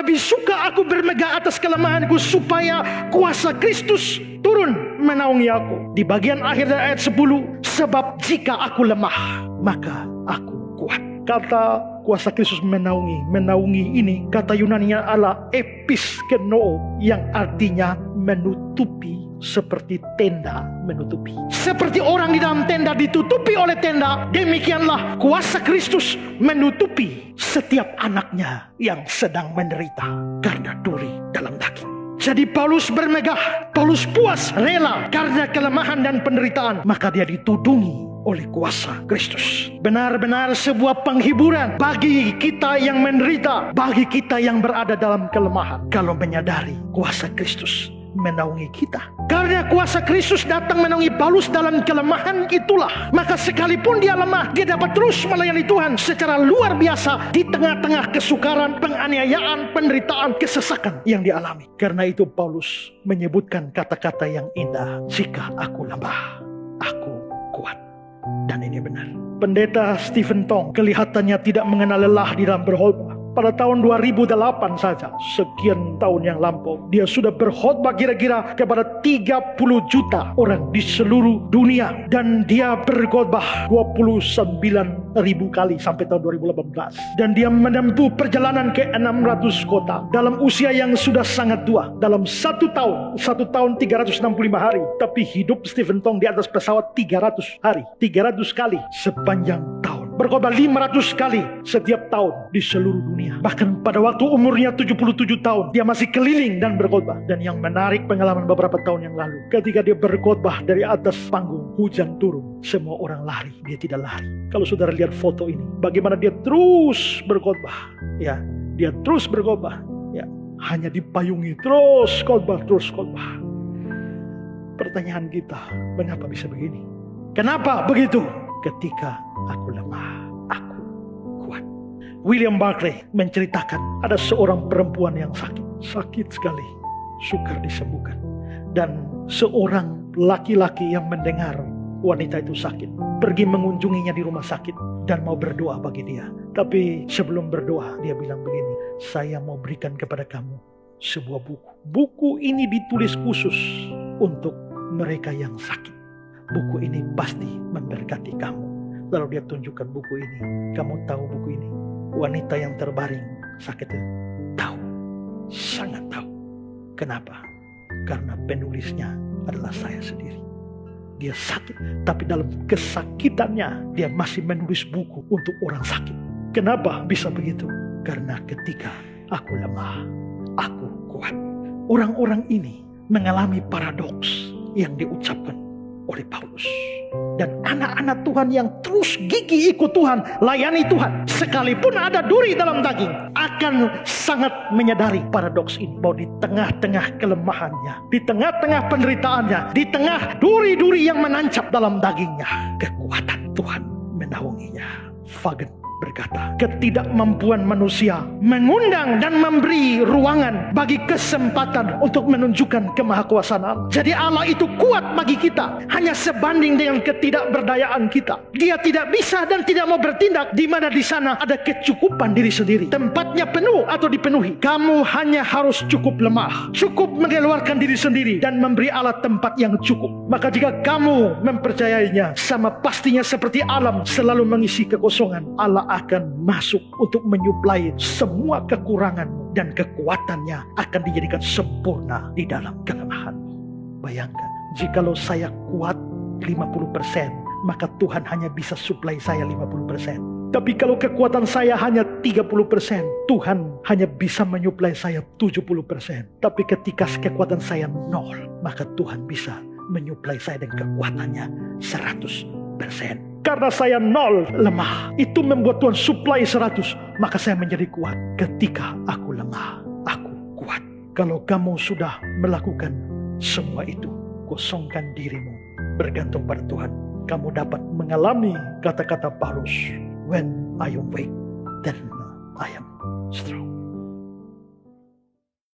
Lebih suka aku bermegah atas kelemahanku supaya kuasa Kristus turun menaungi aku. Di bagian akhir dari ayat 10, sebab jika aku lemah, maka aku kuat. Kata kuasa Kristus menaungi ini kata Yunaninya adalah episkenoo, yang artinya menutupi, seperti tenda menutupi. Seperti orang di dalam tenda ditutupi oleh tenda, demikianlah kuasa Kristus menutupi setiap anaknya yang sedang menderita karena duri dalam daging. Jadi Paulus bermegah, Paulus puas, rela karena kelemahan dan penderitaan, maka dia ditudungi oleh kuasa Kristus. Benar-benar sebuah penghiburan bagi kita yang menderita, bagi kita yang berada dalam kelemahan, kalau menyadari kuasa Kristus menaungi kita. Karena kuasa Kristus datang menaungi Paulus dalam kelemahan itulah, maka sekalipun dia lemah, dia dapat terus melayani Tuhan secara luar biasa di tengah-tengah kesukaran, penganiayaan, penderitaan, kesesakan yang dialami. Karena itu Paulus menyebutkan kata-kata yang indah, jika aku lemah, aku kuat. Dan ini benar. Pendeta Stephen Tong kelihatannya tidak mengenal lelah di dalam berkhotbah. Pada tahun 2008 saja, sekian tahun yang lampau, dia sudah berkhotbah kira-kira kepada 30 juta orang di seluruh dunia. Dan dia berkhotbah 29.000 kali sampai tahun 2018. Dan dia menempuh perjalanan ke 600 kota dalam usia yang sudah sangat tua. Dalam satu tahun 365 hari. Tapi hidup Stephen Tong di atas pesawat 300 hari, 300 kali sepanjang tahun. Berkhotbah 500 kali setiap tahun di seluruh dunia. Bahkan pada waktu umurnya 77 tahun, dia masih keliling dan berkhotbah. Dan yang menarik, pengalaman beberapa tahun yang lalu, ketika dia berkhotbah dari atas panggung, hujan turun, semua orang lari, dia tidak lari. Kalau saudara lihat foto ini, bagaimana dia terus berkhotbah. Ya, dia terus berkhotbah. Ya, hanya dipayungi, terus khotbah, terus khotbah. Pertanyaan kita, mengapa bisa begini? Kenapa begitu? Ketika aku lemah, aku kuat. William Barclay menceritakan ada seorang perempuan yang sakit sekali, sukar disembuhkan. Dan seorang laki-laki yang mendengar wanita itu sakit, pergi mengunjunginya di rumah sakit dan mau berdoa bagi dia. Tapi sebelum berdoa, dia bilang begini, saya mau berikan kepada kamu sebuah buku. Buku ini ditulis khusus untuk mereka yang sakit. Buku ini pasti memberkati kamu. Lalu dia tunjukkan buku ini. Kamu tahu buku ini? Wanita yang terbaring sakit itu tahu, sangat tahu. Kenapa? Karena penulisnya adalah saya sendiri. Dia sakit, tapi dalam kesakitannya dia masih menulis buku untuk orang sakit. Kenapa bisa begitu? Karena ketika aku lemah, aku kuat. Orang-orang ini mengalami paradoks yang diucapkan oleh Paulus. Dan anak-anak Tuhan yang terus gigih ikut Tuhan, layani Tuhan, sekalipun ada duri dalam daging, akan sangat menyadari paradoks ini, bahwa di tengah-tengah kelemahannya, di tengah-tengah penderitaannya, di tengah duri-duri yang menancap dalam dagingnya, kekuatan Tuhan menaunginya. Fagen berkata, ketidakmampuan manusia mengundang dan memberi ruangan bagi kesempatan untuk menunjukkan kemahakuasaan Allah. Jadi Allah itu kuat bagi kita hanya sebanding dengan ketidakberdayaan kita. Dia tidak bisa dan tidak mau bertindak di mana di sana ada kecukupan diri sendiri. Tempatnya penuh atau dipenuhi. Kamu hanya harus cukup lemah, cukup mengeluarkan diri sendiri dan memberi Allah tempat yang cukup. Maka jika kamu mempercayainya, sama pastinya seperti alam selalu mengisi kekosongan, Allah akan masuk untuk menyuplai semua kekuranganmu, dan kekuatannya akan dijadikan sempurna di dalam kelemahanmu. Bayangkan, jikalau saya kuat 50%, maka Tuhan hanya bisa suplai saya 50%. Tapi kalau kekuatan saya hanya 30%, Tuhan hanya bisa menyuplai saya 70%. Tapi ketika kekuatan saya 0, maka Tuhan bisa menyuplai saya dengan kekuatannya 100%. Karena saya 0 lemah, itu membuat Tuhan suplai 100, maka saya menjadi kuat. Ketika aku lemah, aku kuat. Kalau kamu sudah melakukan semua itu, kosongkan dirimu, bergantung pada Tuhan, kamu dapat mengalami kata-kata Paulus, when I am weak, then I am strong.